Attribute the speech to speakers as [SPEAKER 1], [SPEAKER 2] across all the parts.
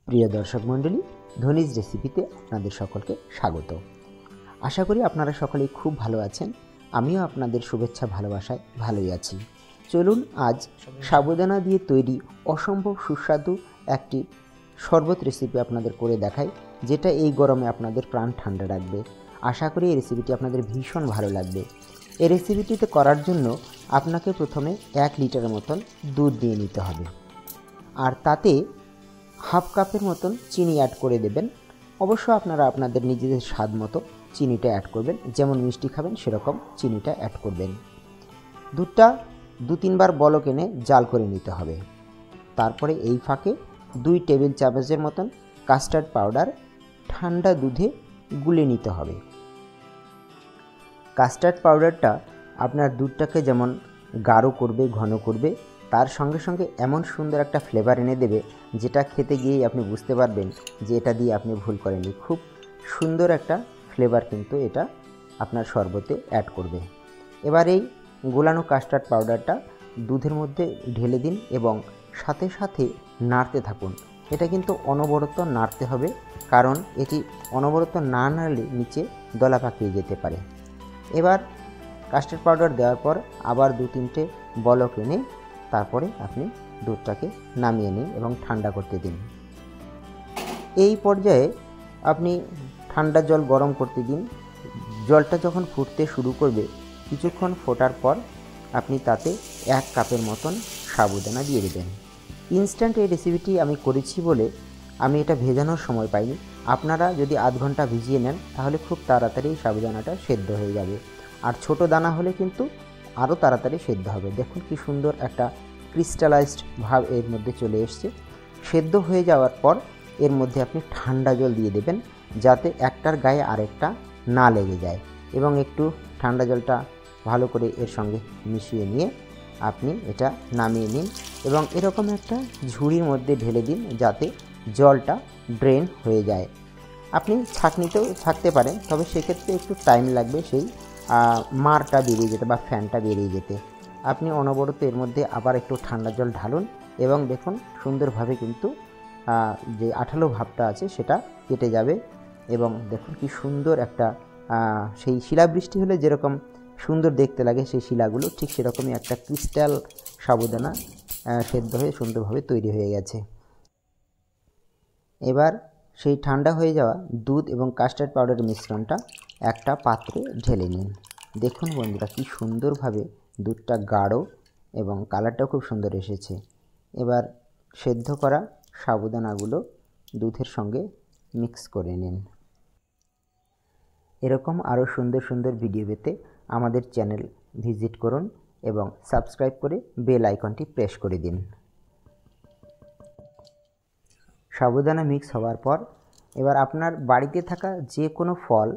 [SPEAKER 1] প্রিয় দর্শক মণ্ডলী, ধনিজ রেসিপিতে আপনাদের সকলকে স্বাগত। আশা করি আপনারা সকলেই খুব ভালো আছেন। আমিও আপনাদের শুভেচ্ছা ভালোবাসায় ভালোই আছি। চলুন আজ সাবুদানা দিয়ে তৈরি অসম্ভব সুস্বাদু একটি শরবত রেসিপি আপনাদের করে দেখাই, যেটা এই গরমে আপনাদের প্রাণ ঠান্ডা রাখবে। আশা করি এই রেসিপিটি আপনাদের ভীষণ ভালো লাগবে। এই রেসিপিটিতে করার জন্য আপনাকে প্রথমে 1 লিটারের মতন দুধ দিয়ে নিতে হবে, আর তাতে হাফ কাপের মতন চিনি অ্যাড করে দেবেন। অবশ্য আপনারা আপনাদের নিজেদের স্বাদ মতো চিনিটা অ্যাড করবেন, যেমন মিষ্টি খাবেন সেরকম চিনিটা অ্যাড করবেন। দুধটা 2-3 বার বলক এনে জাল করে নিতে হবে। তারপরে এই ফাঁকে 2 টেবিল চামচের মতন কাস্টার্ড পাউডার ঠান্ডা দুধে গুলে নিতে হবে। কাস্টার্ড পাউডারটা আপনার দুধটাকে যেমন গাঢ় করবে, ঘন করবে, তার সঙ্গে সঙ্গে এমন সুন্দর একটা ফ্লেভার এনে দেবে, যেটা খেতে গিয়েই আপনি বুঝতে পারবেন যে এটা দিয়ে আপনি ভুল করেননি। খুব সুন্দর একটা ফ্লেভার কিন্তু এটা আপনার শরবতে অ্যাড করবে। এবার এই গোলানো কাস্টার্ড পাউডারটা দুধের মধ্যে ঢেলে দিন এবং সাথে সাথে নাড়তে থাকুন। এটা কিন্তু অনবরত নাড়তে হবে, কারণ এটি অনবরত না নাড়লে নিচে দলা পাকিয়ে যেতে পারে। এবার কাস্টার্ড পাউডার দেওয়ার পর আবার 2-3টে বলক এনে তারপরে আপনি দুধটাকে নামিয়ে নিন এবং ঠান্ডা করতে দিন। এই পর্যায়ে আপনি ঠান্ডা জল গরম করতে দিন। জলটা যখন ফুটতে শুরু করবে, কিছুক্ষণ ফোটার পর আপনি তাতে 1 কাপের মতন সাবুদানা দিয়ে দেবেন। ইনস্ট্যান্ট এই রেসিপিটি আমি করেছি বলে আমি এটা ভেজানোর সময় পাইনি। আপনারা যদি আধ ঘন্টা ভিজিয়ে নেন তাহলে খুব তাড়াতাড়ি সাবুদানাটা সেদ্ধ হয়ে যাবে, আর ছোট দানা হলে কিন্তু আরও তাড়াতাড়ি সেদ্ধ হবে। দেখুন কি সুন্দর একটা ক্রিস্টালাইজড ভাব এর মধ্যে চলে এসছে। সেদ্ধ হয়ে যাওয়ার পর এর মধ্যে আপনি ঠান্ডা জল দিয়ে দেবেন, যাতে একটার গায়ে আরেকটা না লেগে যায়, এবং একটু ঠান্ডা জলটা ভালো করে এর সঙ্গে মিশিয়ে নিয়ে আপনি এটা নামিয়ে নিন এবং এরকম একটা ঝুড়ির মধ্যে ঢেলে দিন, যাতে জলটা ড্রেন হয়ে যায়। আপনি ছাঁকনিতেও ছাঁকতে পারেন, তবে সেক্ষেত্রে একটু টাইম লাগবে সেই মারটা বেরিয়ে যেতে বা ফ্যানটা বেরিয়ে যেতে। আপনি অনবরত এর মধ্যে আবার একটু ঠান্ডা জল ঢালুন এবং দেখুন সুন্দরভাবে কিন্তু যে আঠালো ভাবটা আছে সেটা কেটে যাবে। এবং দেখুন কি সুন্দর একটা সেই শিলাবৃষ্টি হলে যেরকম সুন্দর দেখতে লাগে সেই শিলাগুলো, ঠিক সেরকমই একটা ক্রিস্টাল সাবুদানা সেদ্ধ হয়ে সুন্দরভাবে তৈরি হয়ে গেছে। এবার সেই ঠান্ডা হয়ে যাওয়া দুধ এবং কাস্টার্ড পাউডারের মিশ্রণটা একটা পাত্রে ঢেলে নিন। দেখুন বন্ধুরা কি সুন্দরভাবে দুধটা গাঢ় এবং কালারটাও খুব সুন্দর এসেছে। এবার সেদ্ধ করা সাবুদানাগুলো দুধের সঙ্গে মিক্স করে নিন। এরকম আরও সুন্দর সুন্দর ভিডিও পেতে আমাদের চ্যানেল ভিজিট করুন এবং সাবস্ক্রাইব করে বেল আইকনটি প্রেস করে দিন। সাবুদানা মিক্স হওয়ার পর এবার আপনার বাড়িতে থাকা যে কোনো ফল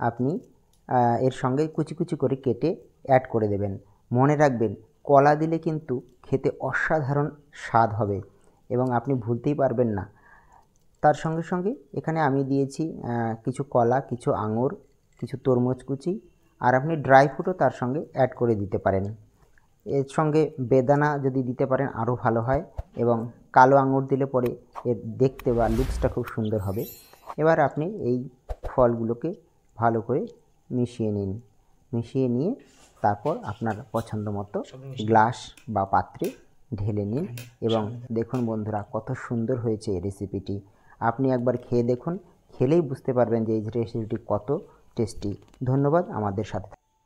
[SPEAKER 1] আপনি এর সঙ্গে কুচি কুচি করে কেটে অ্যাড করে দেবেন। মনে রাখবেন, কলা দিলে কিন্তু খেতে অসাধারণ স্বাদ হবে এবং আপনি ভুলতেই পারবেন না। তার সঙ্গে সঙ্গে এখানে আমি দিয়েছি কিছু কলা, কিছু আঙুর, কিছু তরমুজ কুচি, আর আপনি ড্রাই ফ্রুটও তার সঙ্গে অ্যাড করে দিতে পারেন। এর সঙ্গে বেদানা যদি দিতে পারেন আরও ভালো হয়, এবং কালো আঙুর দিলে পরে এর দেখতে বা লুকসটা খুব সুন্দর হবে। এবার আপনি এই ফলগুলোকে ভালো করে মিশিয়ে নিন। মিশিয়ে নিয়ে তারপর আপনার পছন্দ মতো গ্লাস বা পাত্রে ঢেলে নিন এবং দেখুন বন্ধুরা কত সুন্দর হয়েছে এই রেসিপিটি। আপনি একবার খেয়ে দেখুন, খেলেই বুঝতে পারবেন যে এই রেসিপিটি কত টেস্টি। ধন্যবাদ আমাদের সাথে